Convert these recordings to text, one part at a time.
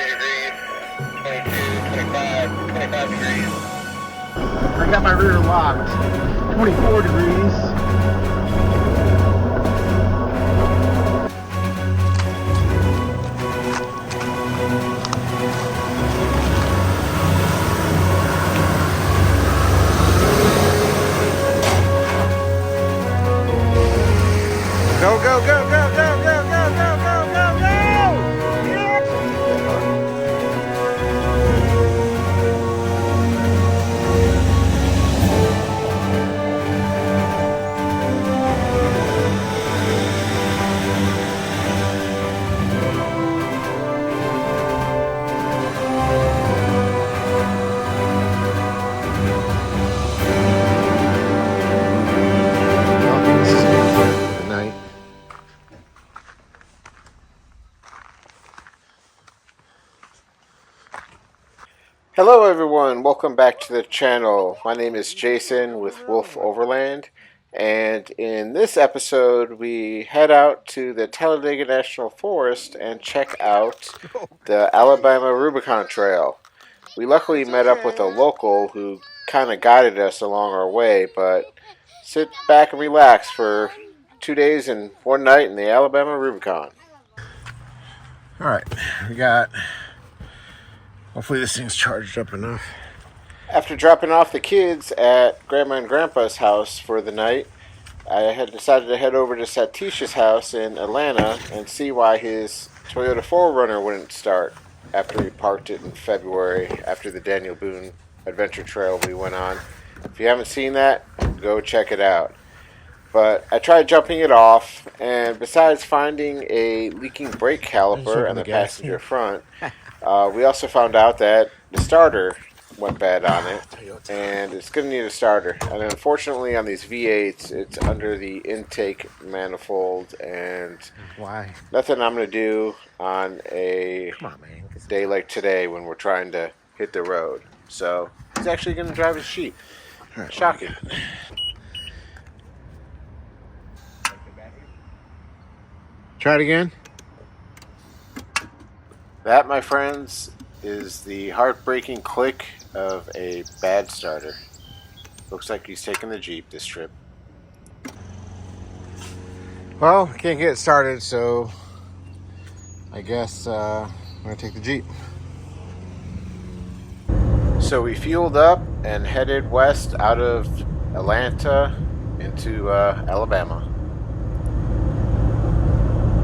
degrees, 22, 25, 25 degrees. I got my rear locked. 24 degrees. Go, go, go, go, go, go, go, go, go, go, go! Good night. Hello everyone, welcome back to the channel. My name is Jason with Wolf Overland, and in this episode we head out to the Talladega National Forest and check out the Alabama Rubicon Trail. We luckily met up with a local who kind of guided us along our way, but sit back and relax for 2 days and 1 night in the Alabama Rubicon. Alright, we got... hopefully this thing's charged up enough. After dropping off the kids at Grandma and Grandpa's house for the night, I had decided to head over to Satish's house in Atlanta and see why his Toyota 4Runner wouldn't start after he parked it in February after the Daniel Boone adventure trail we went on. If you haven't seen that, go check it out. But I tried jumping it off, and besides finding a leaking brake caliper on the passenger front, we also found out that the starter went bad on it, and it's going to need a starter. And unfortunately on these V8s, it's under the intake manifold, and Why? nothing I'm going to do on a day like today when we're trying to hit the road. So he's actually going to drive his Jeep. Shocking. Try it again. That, my friends, is the heartbreaking click of a bad starter. Looks like he's taking the Jeep this trip. Well, can't get it started, so I guess I'm going to take the Jeep. So we fueled up and headed west out of Atlanta into Alabama.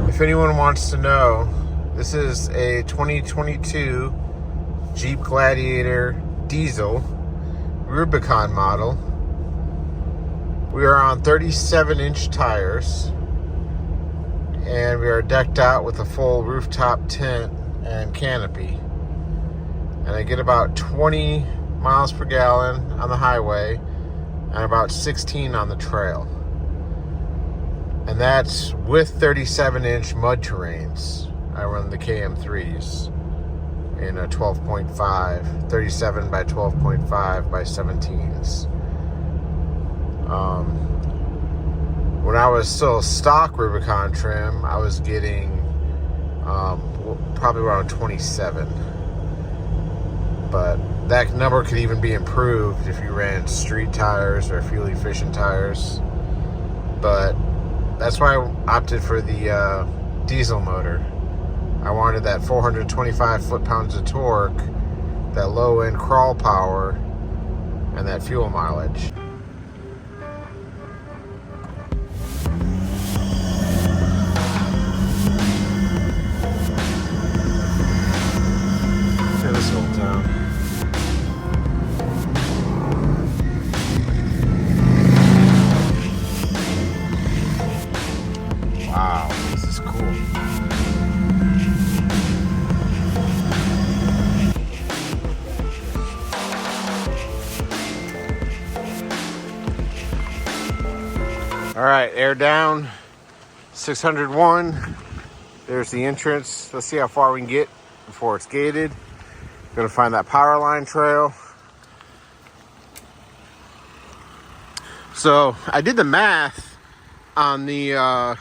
If anyone wants to know, this is a 2022 Jeep Gladiator diesel Rubicon model. We are on 37-inch tires, and we are decked out with a full rooftop tent and canopy. And I get about 20 miles per gallon on the highway and about 16 on the trail. And that's with 37-inch mud terrains. I run the KM3s in a 12.5, 37 by 12.5 by 17s. When I was still stock Rubicon trim, I was getting probably around 27. But that number could even be improved if you ran street tires or fuel efficient tires. But that's why I opted for the diesel motor. I wanted that 425 foot-pounds of torque, that low-end crawl power, and that fuel mileage. Look at this old town. Wow, this is cool. All right, air down, 601. There's the entrance. Let's see how far we can get before it's gated. Gonna find that power line trail. So I did the math on the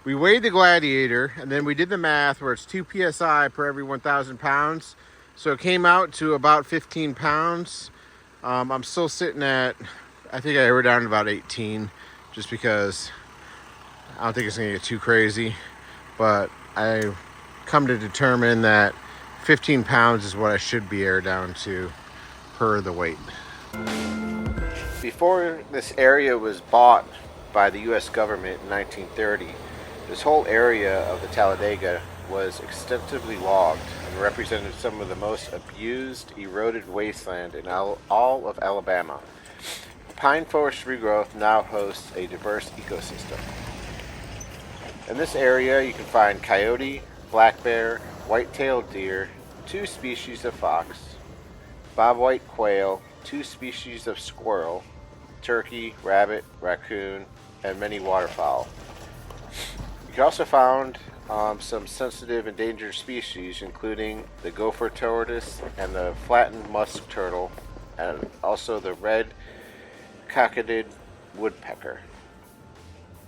We weighed the Gladiator, and then we did the math where it's 2 psi per every 1,000 pounds. So it came out to about 15 pounds. I'm still sitting at, I think I wrote down about 18, just because I don't think it's gonna get too crazy. But I come to determine that 15 pounds is what I should be aired down to per the weight. Before this area was bought by the U.S. government in 1930, this whole area of the Talladega was extensively logged and represented some of the most abused, eroded wasteland in all of Alabama. Pine forest regrowth now hosts a diverse ecosystem. In this area you can find coyote, black bear, white-tailed deer, 2 species of fox, bobwhite quail, 2 species of squirrel, turkey, rabbit, raccoon, and many waterfowl. You can also find some sensitive endangered species, including the gopher tortoise and the flattened musk turtle, and also the red-cockaded woodpecker.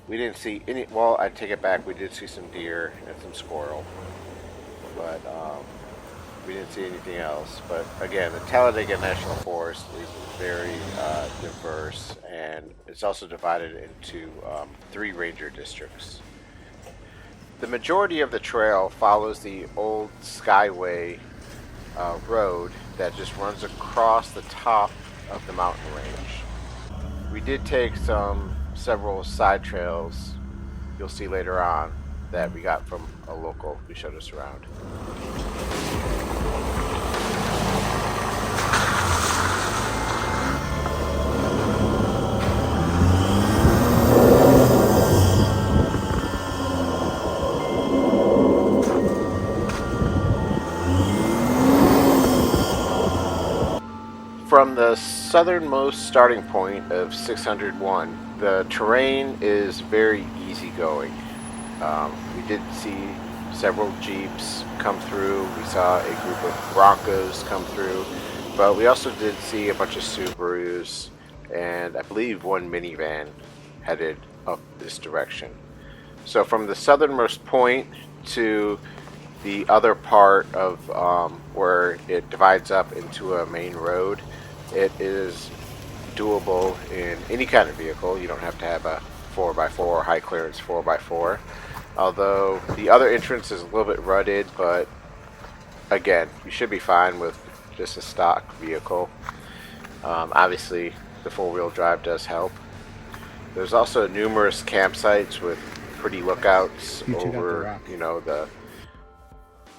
We didn't see any, well, I take it back, we did see some deer and some squirrel, but we didn't see anything else. But again, the Talladega National Forest is very diverse, and it's also divided into 3 ranger districts. The majority of the trail follows the old Skyway road that just runs across the top of the mountain range. We did take several side trails you'll see later on that we got from a local who showed us around. From the southernmost starting point of 601, the terrain is very easygoing. We did see several Jeeps come through. We saw a group of Broncos come through, but we also did see a bunch of Subarus and I believe one minivan headed up this direction. So from the southernmost point to the other part of where it divides up into a main road, it is doable in any kind of vehicle. You don't have to have a 4x4 or high clearance 4x4. Although the other entrance is a little bit rutted, but again, you should be fine with just a stock vehicle. Obviously, the 4-wheel drive does help. There's also numerous campsites with pretty lookouts over, you know, the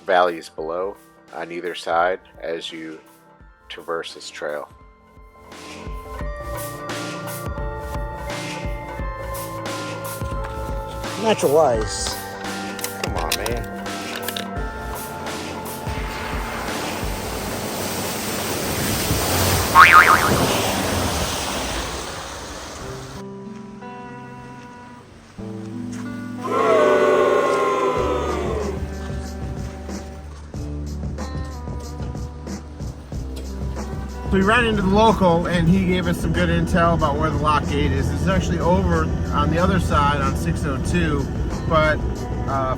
valleys below on either side as you traverse this trail. Natural ice. Come on, man. So we ran into the local and he gave us some good intel about where the lock gate is. It's actually over on the other side on 602, but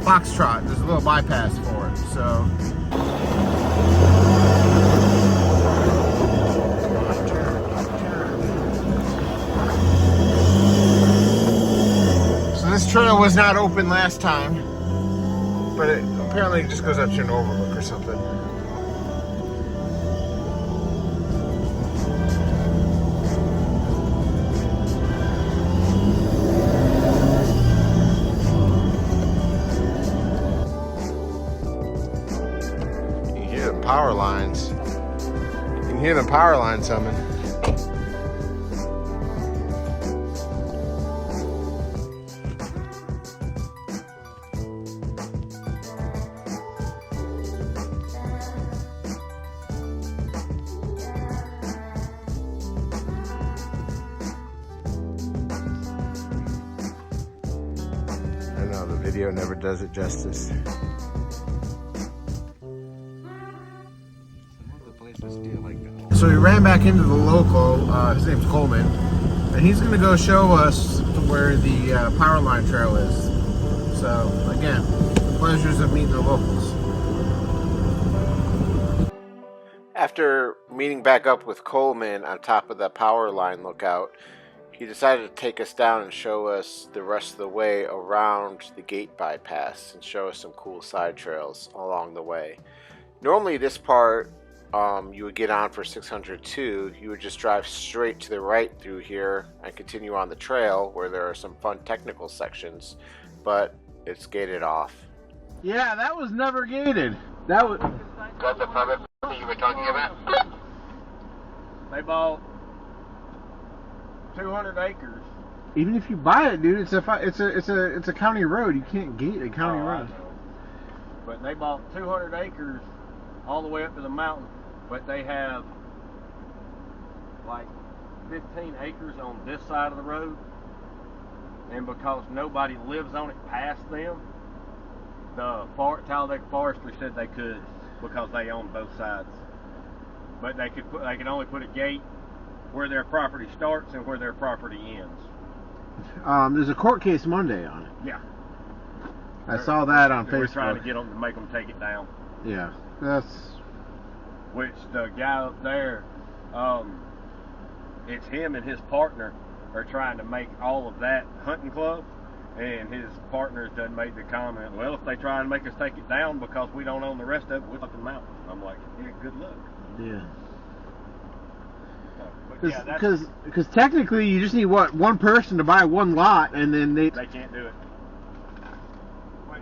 Foxtrot, there's a little bypass for it. So this trail was not open last time, but it apparently just goes up to an overlook or something. Power lines. You can hear the power lines humming. I know the video never does it justice. So we ran back into the local, his name's Coleman, and he's going to go show us where the power line trail is. So again, the pleasures of meeting the locals. After meeting back up with Coleman on top of the power line lookout, he decided to take us down and show us the rest of the way around the gate bypass and show us some cool side trails along the way. Normally this part you would get on for 602. You would just drive straight to the right through here and continue on the trail where there are some fun technical sections, but it's gated off. Yeah, that was never gated. That was... That's the private property you were talking about? They bought 200 acres. Even if you buy it, dude, it's a county road. You can't gate a county road. But they bought 200 acres all the way up to the mountain. But they have like 15 acres on this side of the road, and because nobody lives on it past them, the Talladega Forestry said they could, because they own both sides. But they could only put a gate where their property starts and where their property ends. There's a court case Monday on it. Yeah, I saw that on Facebook. We're trying to get them to make them take it down. Yeah, that's. Which the guy up there, it's him and his partner are trying to make all of that hunting club, and his partners done made the comment, well, if they try and make us take it down because we don't own the rest of it, we'll fucking mountain. I'm like, yeah, good luck. Yeah. Because technically you just need one person to buy one lot, and then they can't do it. Which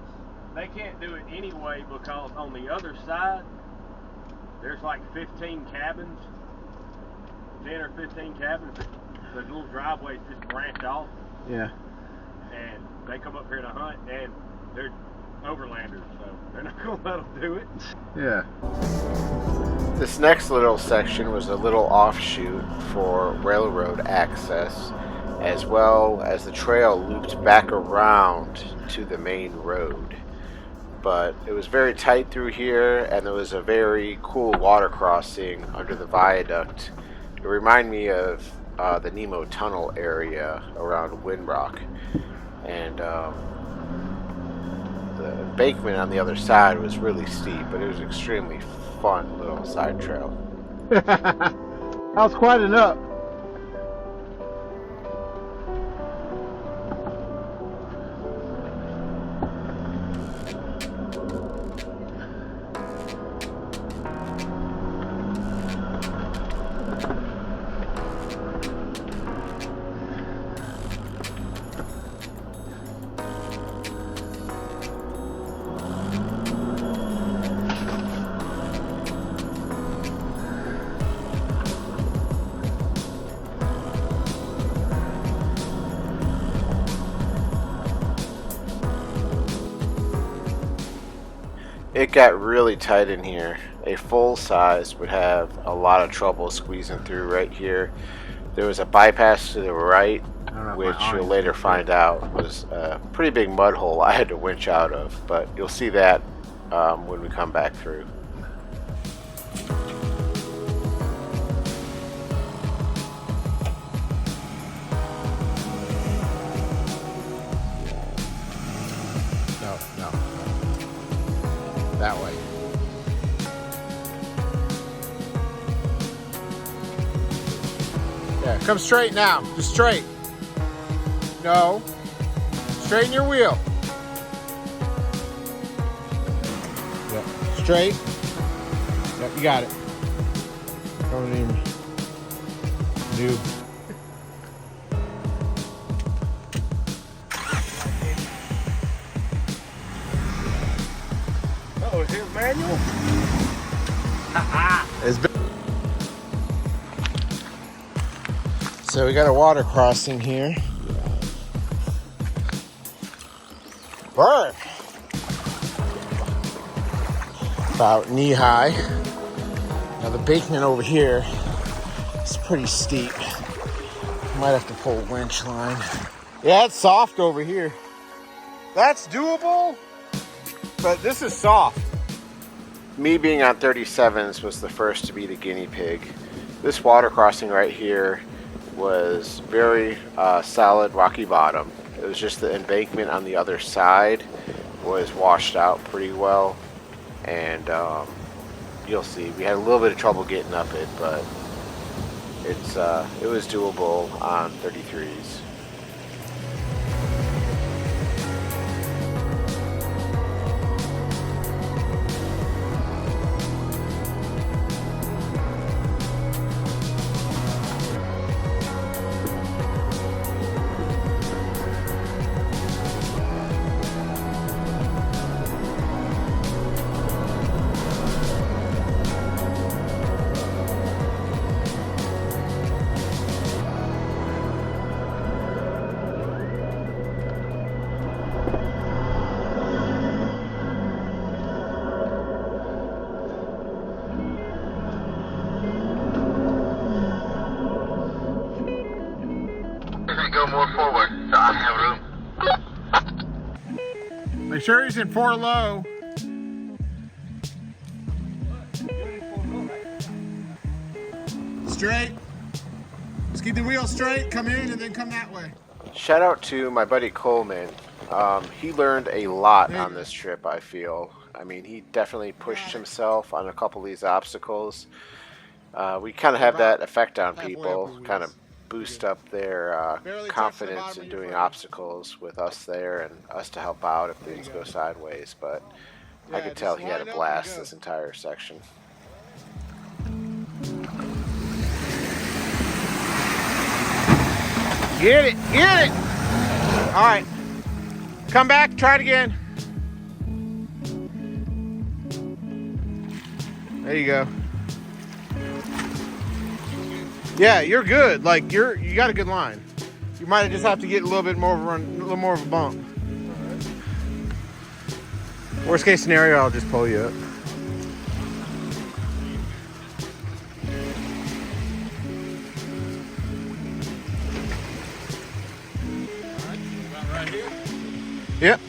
they can't do it anyway, because on the other side there's like 15 cabins, 10 or 15 cabins. The little driveways just branch off. Yeah. And they come up here to hunt, and they're overlanders, so they're not going to let them do it. Yeah. This next little section was a little offshoot for railroad access, as well as the trail looped back around to the main road. But it was very tight through here, and there was a very cool water crossing under the viaduct. It reminded me of the Nemo Tunnel area around Windrock. And the embankment on the other side was really steep, but it was an extremely fun little side trail. That was quite enough. It got really tight in here. A full size would have a lot of trouble squeezing through right here. There was a bypass to the right, which you'll later find out was a pretty big mud hole I had to winch out of, but you'll see that when we come back through. No. That way. Yeah, come straight now. Just straight. No. Straighten your wheel. Yep. Straight. Yep, you got it. Don't even do. Oh, is it manual? So we got a water crossing here. Burn! About knee high. Now the embankment over here is pretty steep. Might have to pull a winch line. Yeah, it's soft over here. That's doable, but this is soft. Me being on 37s was the first to be the guinea pig. This water crossing right here was very solid rocky bottom. It It was just the embankment on the other side was washed out pretty well, and you'll see we had a little bit of trouble getting up it, but it was doable on 33s. Go more forward, so I have room. Make sure he's in 4 low. Straight. Just keep the wheel straight, come in, and then come that way. Shout out to my buddy Coleman. He learned a lot on this trip, I feel. I mean, he definitely pushed himself on a couple of these obstacles. We kind of have that effect on people, kind of boost up their confidence in doing obstacles with us there and us to help out if things go sideways. But I could tell he had a blast this entire section. Get it, get it! All right, come back, try it again. There you go. Yeah, you're good. Like you got a good line. You might just have to get a little bit more of a run, a little more of a bump. Worst case scenario, I'll just pull you up. Yep.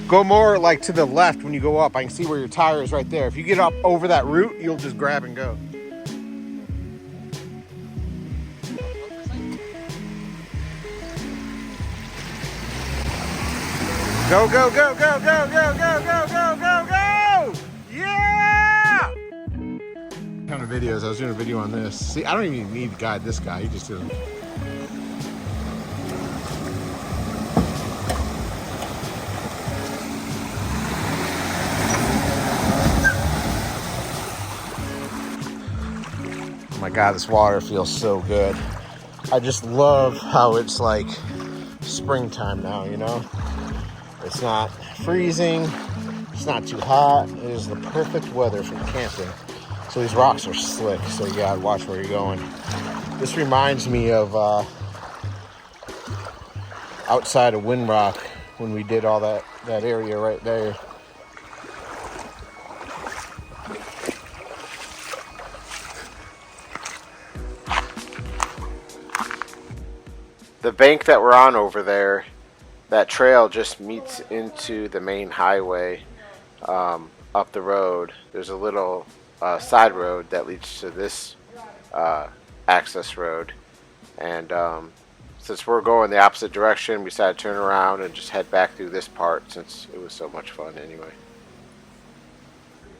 Go more like to the left when you go up. I can see where your tire is right there. If you get up over that root, you'll just grab and go. Go, go, go, go, go, go, go, go, go, go, go! Yeah! Kind of videos. I was doing a video on this. See, I don't even need to guide this guy. He just doesn't. Oh my God, this water feels so good. I just love how it's like springtime now, you know? It's not freezing, it's not too hot. It is the perfect weather for camping. So these rocks are slick, so you gotta watch where you're going. This reminds me of outside of Windrock when we did all that area right there. The bank that we're on over there, that trail just meets into the main highway up the road. There's a little side road that leads to this access road, and since we're going the opposite direction, we decided to turn around and just head back through this part since it was so much fun anyway.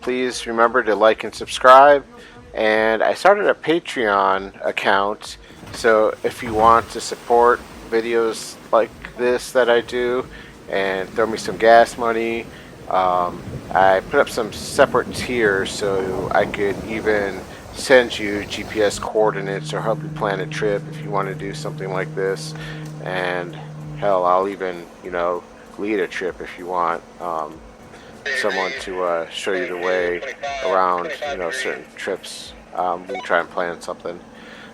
Please remember to like and subscribe, and I started a Patreon account, so if you want to support videos like this that I do and throw me some gas money, I put up some separate tiers so I could even send you GPS coordinates or help you plan a trip if you want to do something like this. And hell, I'll even, you know, lead a trip if you want someone to show you the way around, you know, certain trips. We can try and plan something.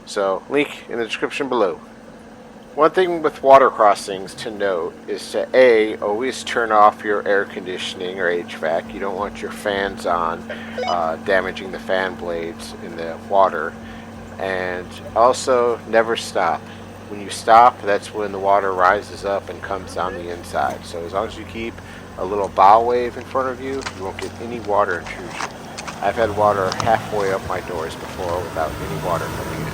So link in the description below. One thing with water crossings to note is to always turn off your air conditioning or HVAC. You don't want your fans on, damaging the fan blades in the water. And also never stop. When you stop, that's when the water rises up and comes down the inside. So as long as you keep a little bow wave in front of you, you won't get any water intrusion. I've had water halfway up my doors before without any water coming in.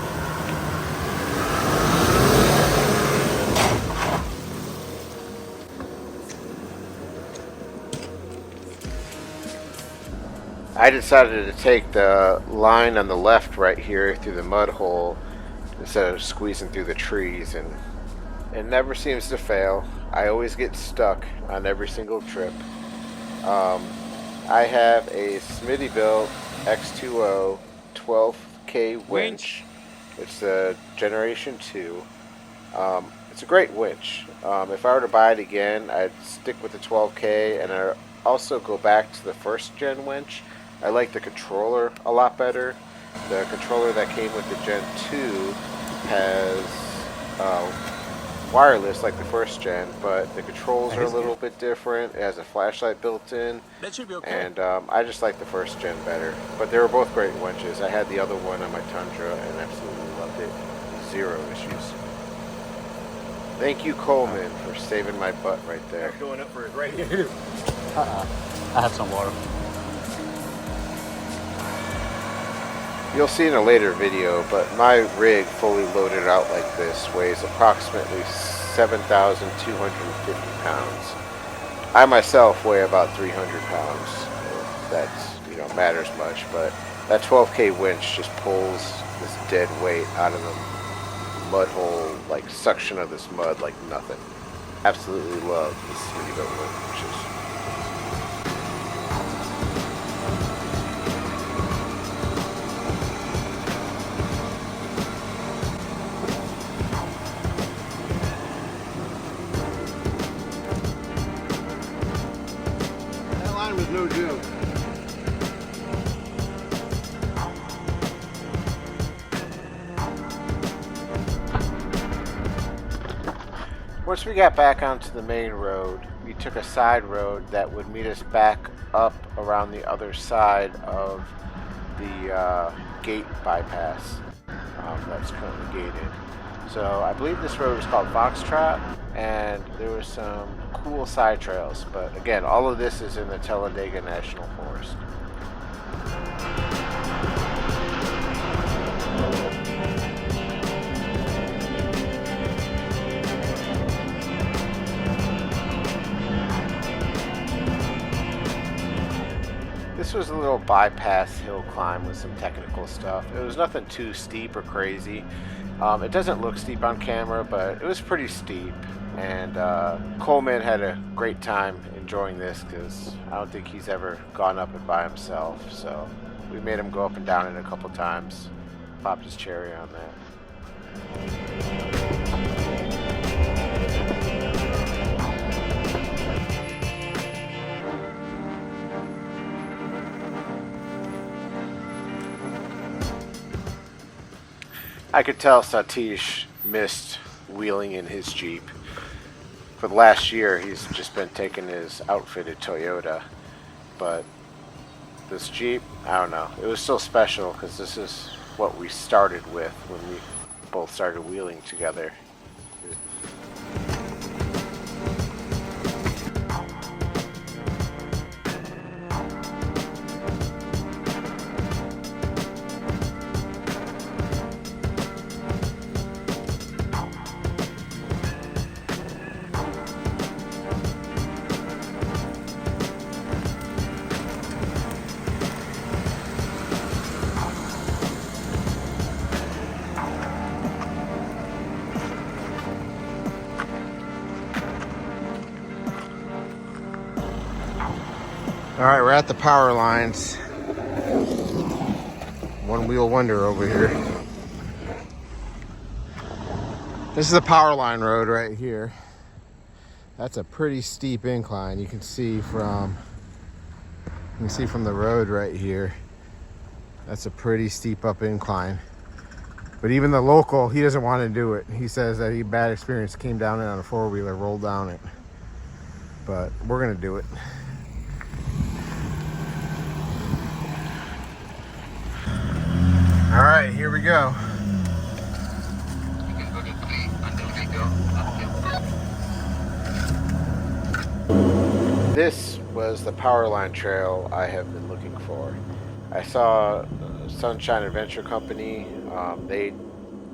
I decided to take the line on the left right here through the mud hole instead of squeezing through the trees, and it never seems to fail. I always get stuck on every single trip. I have a Smittybilt X2O 12K winch. It's a Generation 2. It's a great winch. If I were to buy it again, I'd stick with the 12K, and I'd also go back to the first gen winch. I like the controller a lot better. The controller that came with the Gen 2 has wireless like the first gen, but the controls are a little bit different. It has a flashlight built in, That should be okay. and I just like the first gen better. But they were both great winches. I had the other one on my Tundra and absolutely loved it. Zero issues. Thank you, Coleman, for saving my butt right there. Going up for it right here. I have some water. You'll see in a later video, but my rig fully loaded out like this weighs approximately 7,250 pounds. I myself weigh about 300 pounds. That's, matters much, but that 12K winch just pulls this dead weight out of the mud hole, like suction of this mud like nothing. Absolutely love this Smittybilt winches. Was no joke. Once we got back onto the main road, we took a side road that would meet us back up around the other side of the gate bypass that's currently gated. So I believe this road is called Foxtrot, and there was some cool side trails, but again, all of this is in the Talladega National Forest. This was a little bypass hill climb with some technical stuff. It was nothing too steep or crazy. It doesn't look steep on camera, but it was pretty steep. And Coleman had a great time enjoying this because I don't think he's ever gone up it by himself. So we made him go up and down it a couple times. Popped his cherry on that. I could tell Satish missed wheeling in his Jeep. For the last year, he's just been taking his outfitted Toyota. But this Jeep, I don't know. It was still special because this is what we started with when we both started wheeling together. Alright, we're at the power lines. One wheel wonder over here. This is the power line road right here. That's a pretty steep incline. You can see from the road right here. That's a pretty steep up incline. But even the local, he doesn't want to do it. He says that he had bad experience, came down it on a four-wheeler, rolled down it. But we're gonna do it. All right, here we go. This was the power line trail I have been looking for. I saw Sunshine Adventure Company. They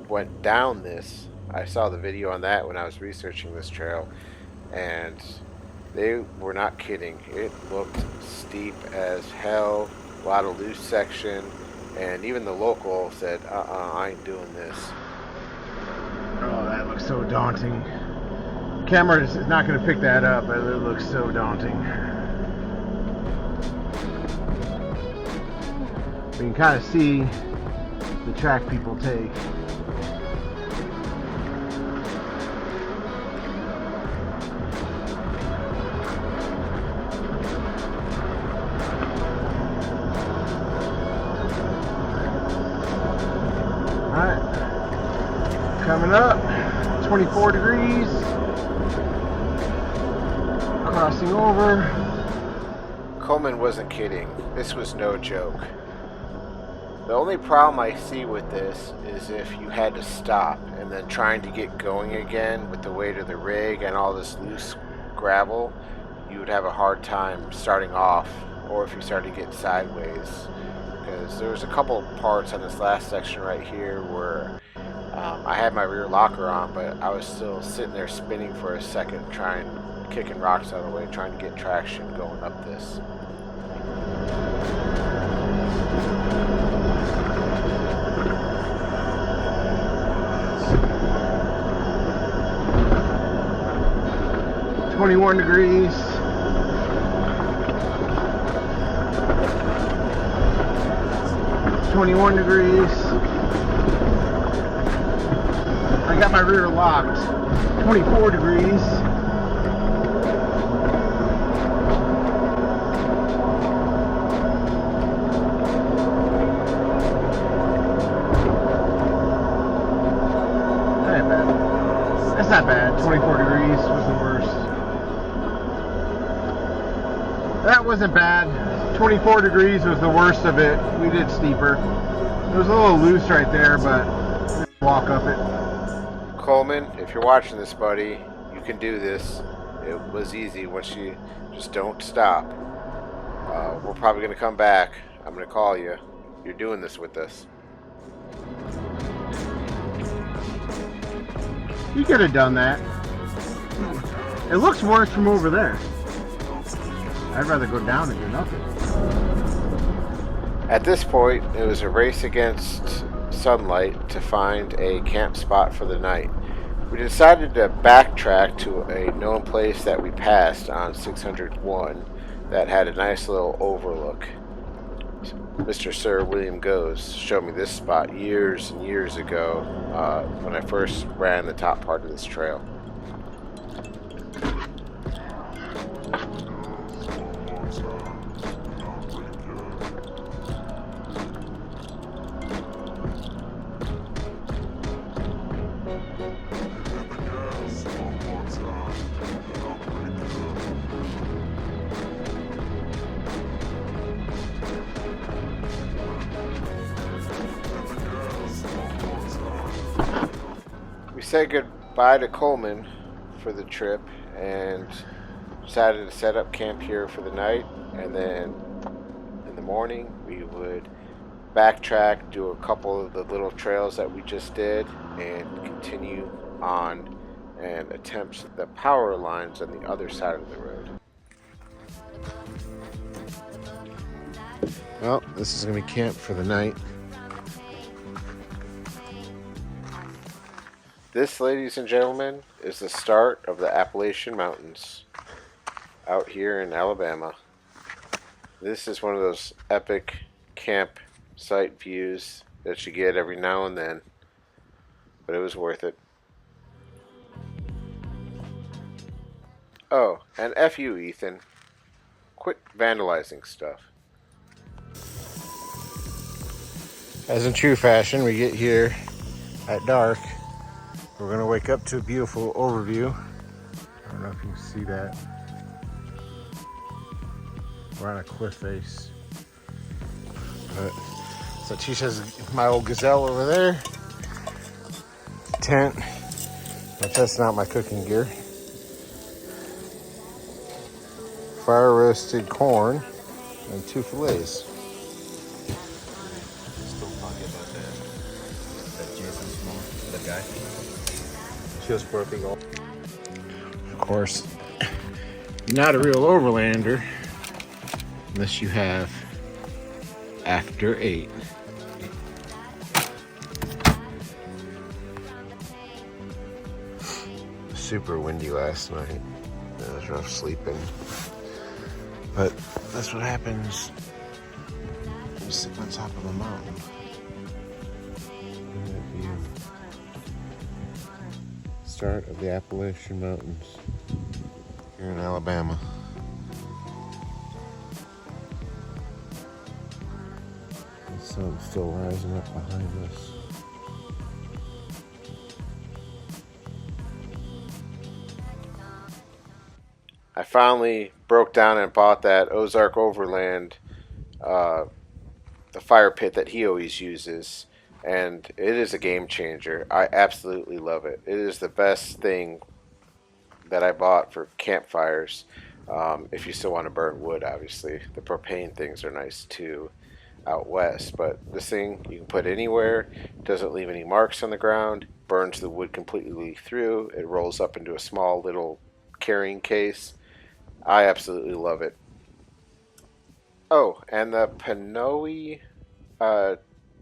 went down this. I saw the video on that when I was researching this trail, and they were not kidding. It looked steep as hell. a lot of loose section, and even the local said, I ain't doing this. Oh, that looks so daunting. Camera is not going to pick that up, but it looks so daunting. You can kind of see the track people take. Alright, coming up, 24 degrees, crossing over. Coleman wasn't kidding. This was no joke. The only problem I see with this is if you had to stop and then trying to get going again with the weight of the rig and all this loose gravel, you would have a hard time starting off, or if you started to get sideways. Because there was a couple parts on this last section right here where I had my rear locker on, but I was still sitting there spinning for a second, kicking rocks out of the way, trying to get traction going up this. .21 degrees. .21 degrees. I got my rear locked. 24 degrees. That ain't bad. That's not bad. 24 degrees was the worst. That wasn't bad. 24 degrees was the worst of it. We did steeper. It was a little loose right there, but walk up it. Coleman, if you're watching this, buddy, you can do this. It was easy once you just don't stop. We're probably going to come back. I'm going to call you. You're doing this with us. You could have done that. It looks worse from over there. I'd rather go down and do nothing. At this point, it was a race against sunlight to find a camp spot for the night. We decided to backtrack to a known place that we passed on 601 that had a nice little overlook. Mr. Sir William Goes showed me this spot years and years ago when I first ran the top part of this trail. We said goodbye to Coleman for the trip and decided to set up camp here for the night, and then in the morning we would backtrack, do a couple of the little trails that we just did, and continue on and attempt the power lines on the other side of the road. Well, this is going to be camp for the night. This, ladies and gentlemen, is the start of the Appalachian Mountains out here in Alabama. This is one of those epic campsite views that you get every now and then, but it was worth it. Oh, and F you, Ethan. Quit vandalizing stuff. As in true fashion, we get here at dark. We're going to wake up to a beautiful overview. I don't know if you can see that. We're on a cliff face. But Satish has my old Gazelle over there. Tent. But that's not my cooking gear. Fire roasted corn and 2 fillets. Still talking about that Jason Small, that guy. Just burping all. Of course, you're not a real overlander unless you have after 8. Super windy last night. It was rough sleeping. But that's what happens when you sit on top of a mountain. Look at that view. Start of the Appalachian Mountains here in Alabama. The sun's still rising up behind us. I finally broke down and bought that Ozark Overland, the fire pit that he always uses, and it is a game changer. I absolutely love it. It is the best thing that I bought for campfires. If you still want to burn wood, obviously. The propane things are nice too out west, but this thing you can put anywhere, doesn't leave any marks on the ground, burns the wood completely through. It rolls up into a small little carrying case. I absolutely love it. Oh, and the Panoe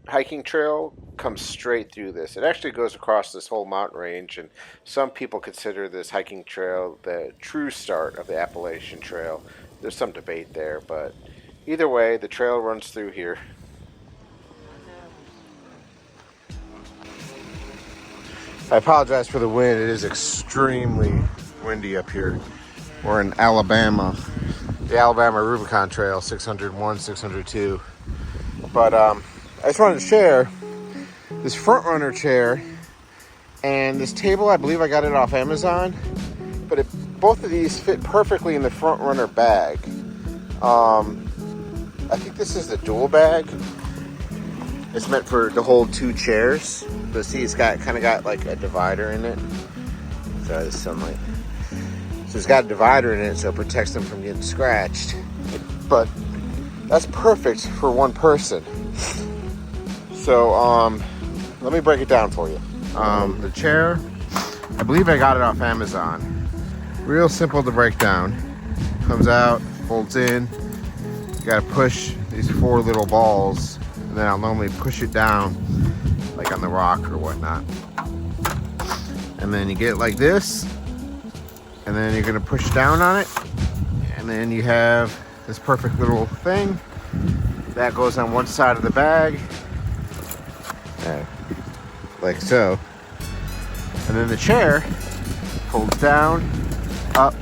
hiking trail comes straight through this. It actually goes across this whole mountain range, and some people consider this hiking trail the true start of the Appalachian Trail. There's some debate there, but either way, the trail runs through here. I apologize for the wind. It is extremely windy up here. We're in Alabama, the Alabama Rubicon Trail, 601, 602. But I just wanted to share this front runner chair and this table. I believe I got it off Amazon, but both of these fit perfectly in the front runner bag. I think this is the dual bag. It's meant to hold 2 chairs. But see, it's kind of got like a divider in it. Sorry, the sunlight. So it's got a divider in it, so it protects them from getting scratched. But that's perfect for one person. So let me break it down for you. The chair, I believe I got it off Amazon. Real simple to break down. Comes out, folds in. You gotta push these 4 little balls, and then I'll normally push it down like on the rock or whatnot. And then you get it like this, and then you're gonna push down on it, and then you have this perfect little thing that goes on one side of the bag, like so. And then the chair folds down, up,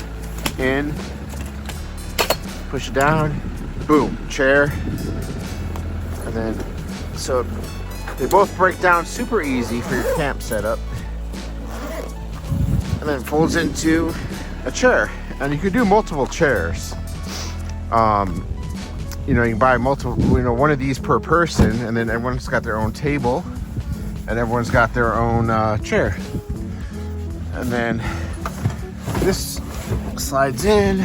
in, push it down, boom, chair. And then, so they both break down super easy for your camp setup. And then it folds into a chair. And you could do multiple chairs. You know, you can buy multiple, one of these per person, and then everyone's got their own table, and everyone's got their own chair. And then this slides in,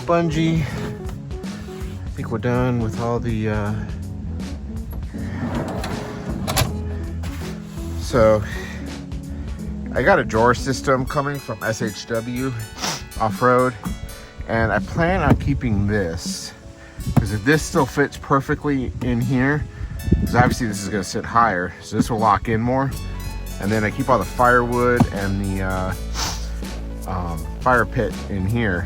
bungee. I think we're done with all the, so I got a drawer system coming from SHW Off-Road, and I plan on keeping this, because if this still fits perfectly in here, because obviously this is going to sit higher, so this will lock in more. And then I keep all the firewood and the fire pit in here,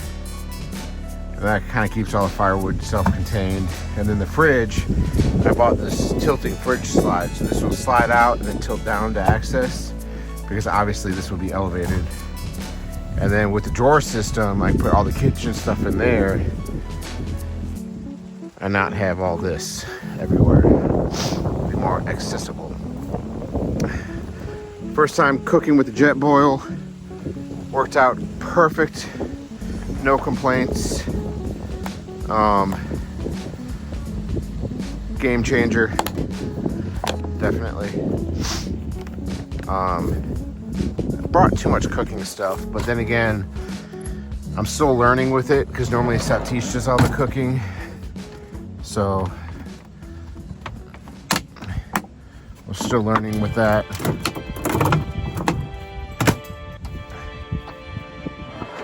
and that kind of keeps all the firewood self-contained. And then the fridge, I bought this tilting fridge slide, so this will slide out and then tilt down to access, because obviously this will be elevated. And then with the drawer system, I put all the kitchen stuff in there and not have all this everywhere. It'll be more accessible. First time cooking with the jet boil. Worked out perfect. No complaints. Game changer. Definitely. Brought too much cooking stuff, but then again, I'm still learning with it, because normally Satish does all the cooking. So we're still learning with that.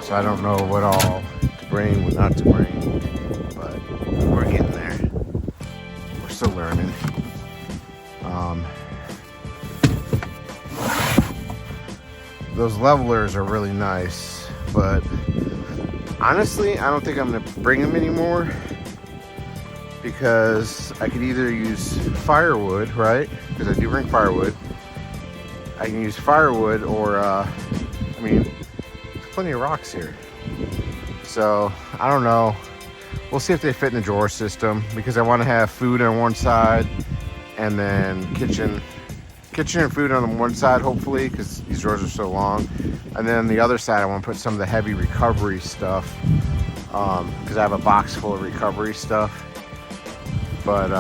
So I don't know what all to bring, what not to bring, but we're getting there. still learning. Those levelers are really nice, but honestly, I don't think I'm gonna bring them anymore because I could either use firewood, right? Because I do bring firewood. I can use firewood, or I mean, there's plenty of rocks here. So I don't know. We'll see if they fit in the drawer system, because I want to have food on one side and then kitchen and food on one side, hopefully, because these drawers are so long. And then on the other side, I want to put some of the heavy recovery stuff, because I have a box full of recovery stuff. But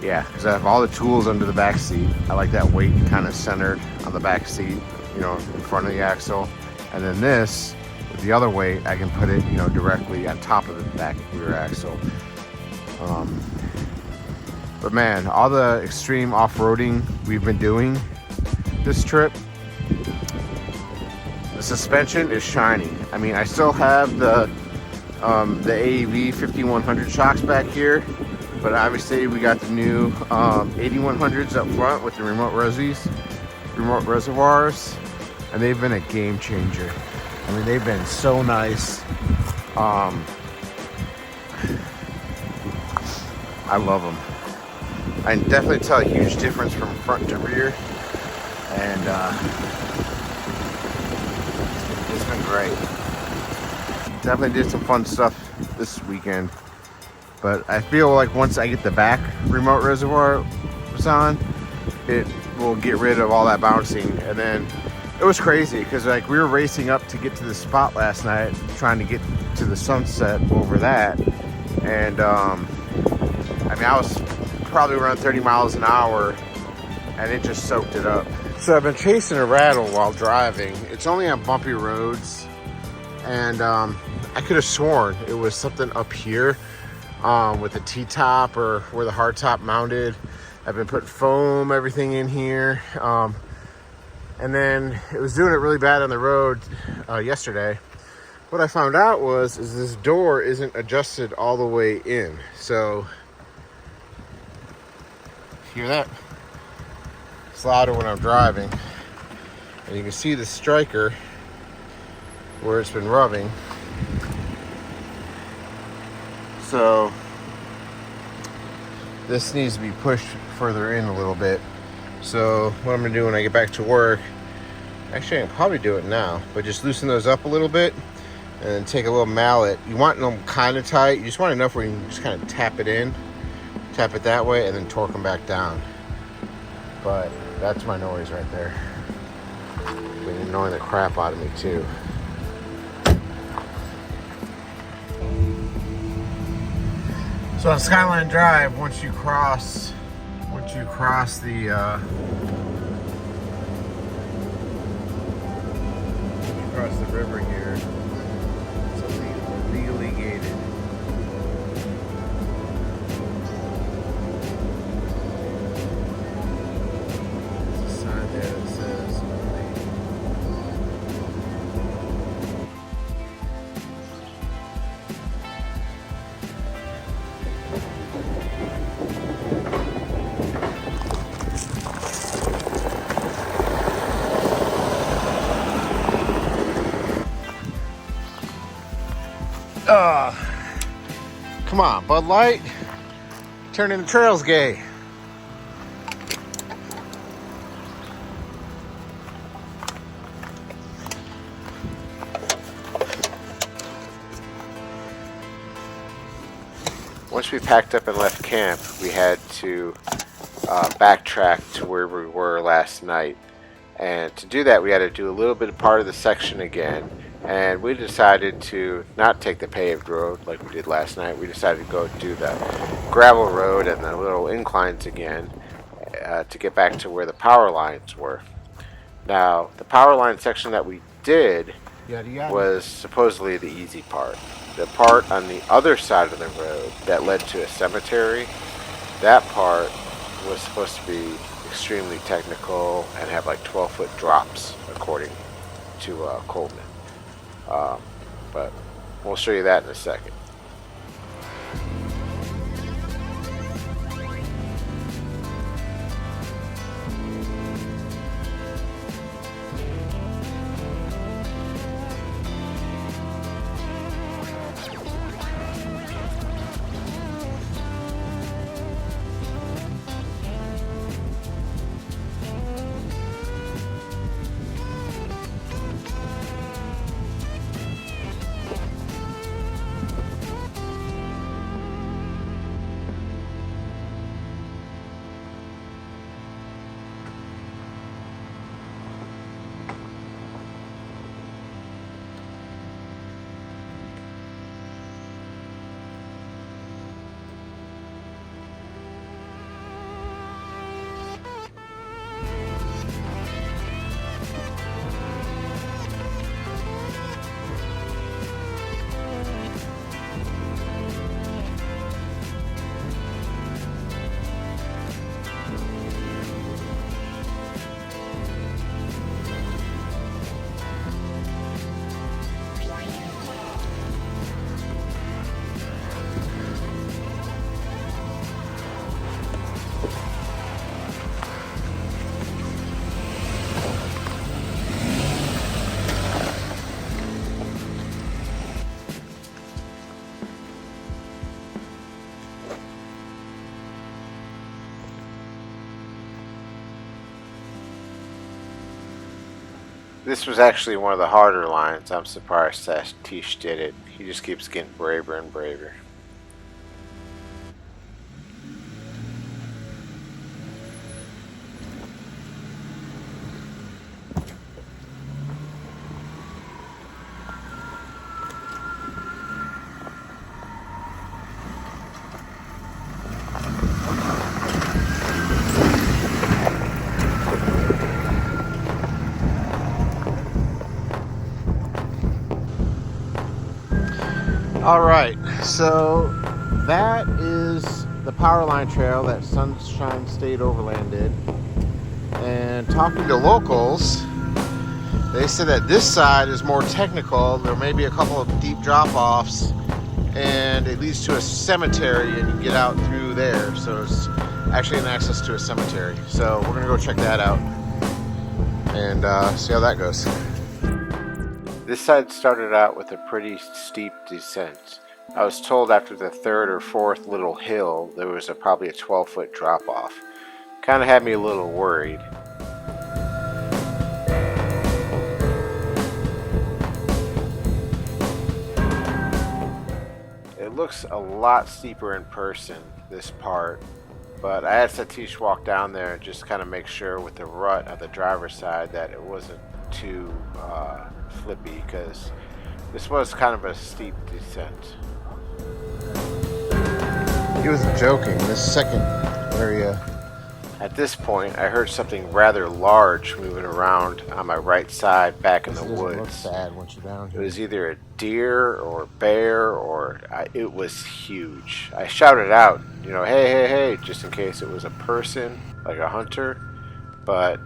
yeah, because I have all the tools under the back seat. I like that weight kind of centered on the back seat, you know, in front of the axle. And then this, with the other weight, I can put it, you know, directly on top of the back rear axle. But man, all the extreme off-roading we've been doing this trip, the suspension is shining. I mean, I still have the AEV 5100 shocks back here, but obviously we got the new 8100s up front with the remote reservoirs, and they've been a game changer. I mean, they've been so nice. I love them. I can definitely tell a huge difference from front to rear, and it's been great. Definitely did some fun stuff this weekend, but I feel like once I get the back remote reservoir on, it will get rid of all that bouncing. And then it was crazy because like we were racing up to get to the spot last night, trying to get to the sunset over that, and I mean, I was probably around 30 miles an hour, and it just soaked it up. So I've been chasing a rattle while driving. It's only on bumpy roads, and I could have sworn it was something up here with the T-top or where the hardtop mounted. I've been putting foam, everything in here, and then it was doing it really bad on the road yesterday. What I found out is this door isn't adjusted all the way in. So hear that? It's louder when I'm driving. And you can see the striker where it's been rubbing. So this needs to be pushed further in a little bit. So what I'm gonna do when I get back to work, actually I can probably do it now, but just loosen those up a little bit and then take a little mallet. You want them kind of tight. You just want enough where you can just kind of tap it in. Tap it that way and then torque them back down. But that's my noise right there. Been annoying the crap out of me too. So on Skyline Drive, once you cross the river here, it's legally gated. Come on, Bud Light. Turning the trails gay. Once we packed up and left camp, we had to backtrack to where we were last night. And to do that, we had to do a little bit of part of the section again. And we decided to not take the paved road like we did last night. We decided to go do the gravel road and the little inclines again to get back to where the power lines were. Now, the power line section that we did was supposedly the easy part. The part on the other side of the road that led to a cemetery, that part was supposed to be extremely technical and have like 12-foot drops, according to Coleman. But we'll show you that in a second. This was actually one of the harder lines. I'm surprised Satish did it. He just keeps getting braver and braver. Alright, so that is the power line trail that Sunshine State Overland did. And talking to locals, they said that this side is more technical. There may be a couple of deep drop-offs, and it leads to a cemetery, and you can get out through there. So it's actually an access to a cemetery. So we're gonna go check that out and see how that goes. This side started out with a pretty steep descent. I was told after the third or fourth little hill there was probably a 12-foot drop off. Kind of had me a little worried. It looks a lot steeper in person, this part, but I had Satish walk down there and just kind of make sure with the rut of the driver's side that it wasn't too flippy, because this was kind of a steep descent. He wasn't joking. This second area, at this point I heard something rather large moving around on my right side back in the woods. Look bad once you're down here. It was either a deer or a bear, or it was huge. I shouted out, you know, hey, hey, hey, just in case it was a person, like a hunter, but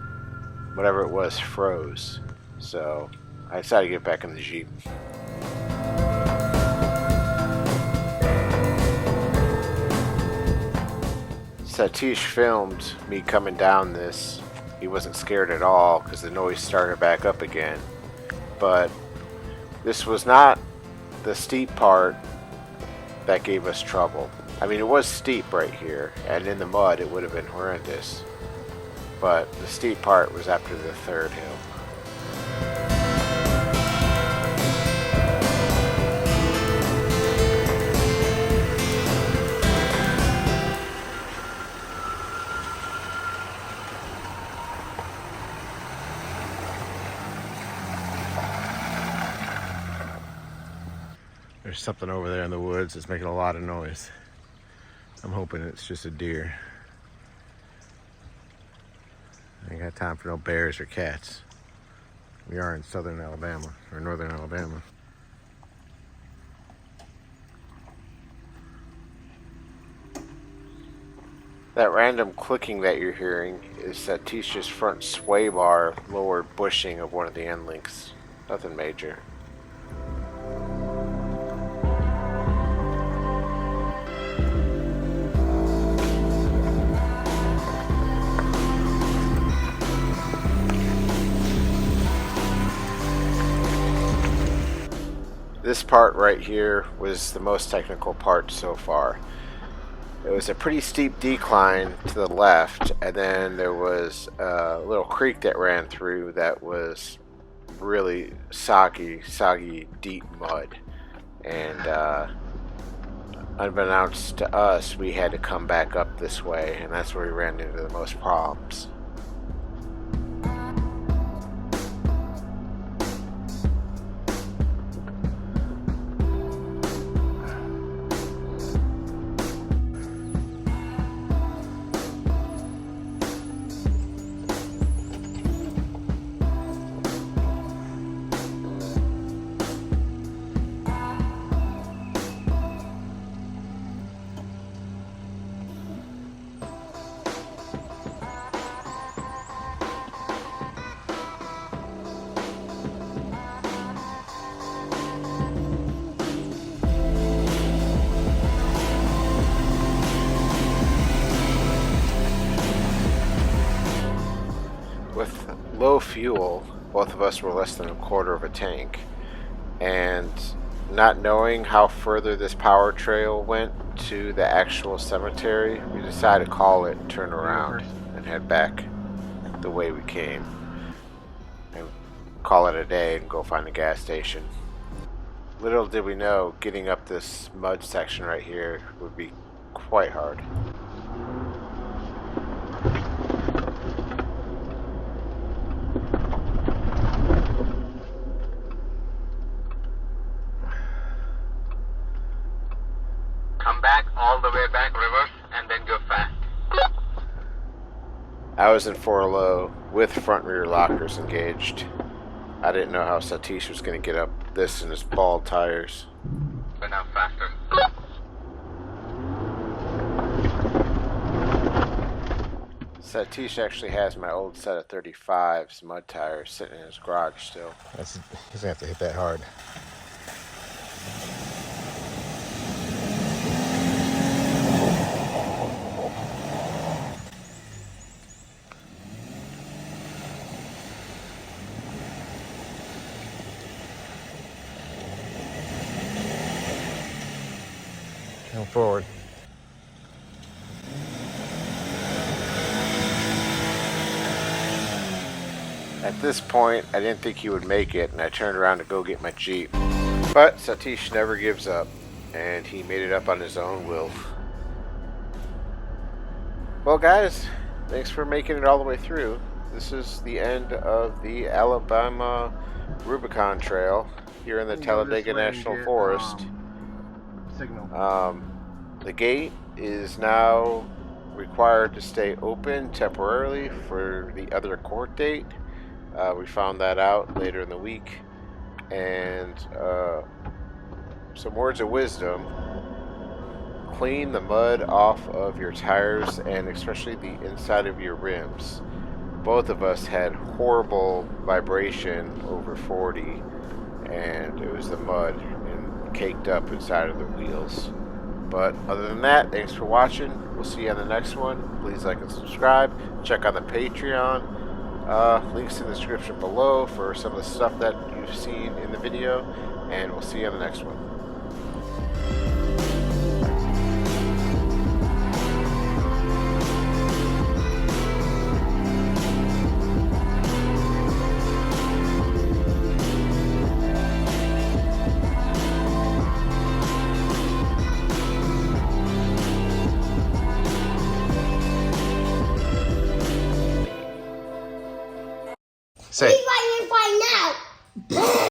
whatever it was froze. So I decided to get back in the Jeep. Satish filmed me coming down this. He wasn't scared at all because the noise started back up again. But this was not the steep part that gave us trouble. I mean, it was steep right here, and in the mud it would have been horrendous. But the steep part was after the third hill. There's something over there in the woods that's making a lot of noise. I'm hoping it's just a deer. I ain't got time for no bears or cats. We are in southern Alabama, or northern Alabama. That random clicking that you're hearing is Satish's front sway bar lower bushing of one of the end links. Nothing major. This part right here was the most technical part so far. It was a pretty steep decline to the left, and then there was a little creek that ran through that was really soggy, deep mud. And unbeknownst to us, we had to come back up this way, and that's where we ran into the most problems. With low fuel, both of us were less than a quarter of a tank, and not knowing how further this power trail went to the actual cemetery, we decided to call it and turn around and head back the way we came. And call it a day and go find a gas station. Little did we know, getting up this mud section right here would be quite hard. Come back all the way back, reverse, and then go fast. I was in 4 low with front and rear lockers engaged. I didn't know how Satish was going to get up this in his bald tires. Go now faster. Satish actually has my old set of 35s mud tires sitting in his garage still. He's gonna have to hit that hard. Come forward. At this point, I didn't think he would make it, and I turned around to go get my Jeep. But Satish never gives up, and he made it up on his own will. Well, guys, thanks for making it all the way through. This is the end of the Alabama Rubicon Trail here in the Talladega National Forest. Signal. The gate is now required to stay open temporarily for the other court date. We found that out later in the week. And some words of wisdom: clean the mud off of your tires and especially the inside of your rims. Both of us had horrible vibration over 40, and it was the mud and caked up inside of the wheels. But other than that, thanks for watching. We'll see you on the next one. Please like and subscribe. Check out the Patreon. Links in the description below for some of the stuff that you've seen in the video. And we'll see you on the next one. Say. He's fighting right now.